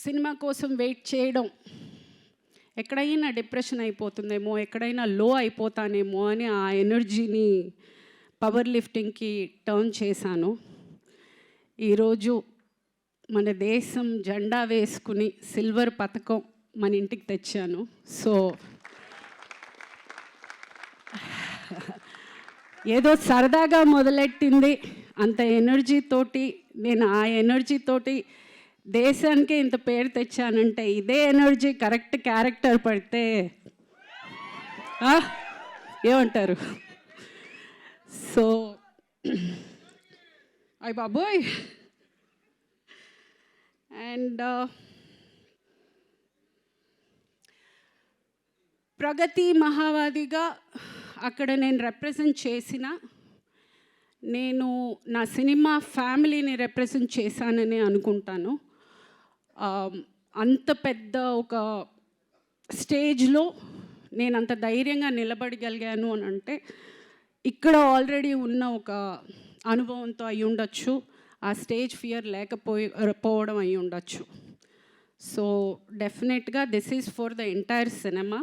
Cinema కోసం wait చేయడం, ఎక్కడైనా డిప్రెషన్ అయిపోతుందేమో, ఎక్కడైనా లో అయిపోతానేమో అని ఆ ఎనర్జీని పవర్ లిఫ్టింగ్కి టర్న్ చేశాను. ఈరోజు మన దేశం జెండా వేసుకుని సిల్వర్ పథకం మన ఇంటికి తెచ్చాను. సో ఏదో సరదాగా మొదలెట్టింది, అంత ఎనర్జీతోటి నేను ఆ ఎనర్జీతోటి దేశానికి ఇంత పేరు తెచ్చానంటే ఇదే ఎనర్జీ కరెక్ట్ క్యారెక్టర్ పడితే ఏమంటారు? సో అయ్య బాబోయ్. అండ్ ప్రగతి మహావాదిగా అక్కడ నేను రిప్రజెంట్ చేసిన, నేను నా సినిమా ఫ్యామిలీని రిప్రజెంట్ చేశానని అనుకుంటాను. అంత పెద్ద ఒక స్టేజ్లో నేను అంత ధైర్యంగా నిలబడగలిగాను అని అంటే ఇక్కడ ఆల్రెడీ ఉన్న ఒక అనుభవంతో అయి ఉండొచ్చు, ఆ స్టేజ్ ఫియర్ లేకపోవడం అయి ఉండొచ్చు. సో డెఫినెట్గా this is for the entire cinema.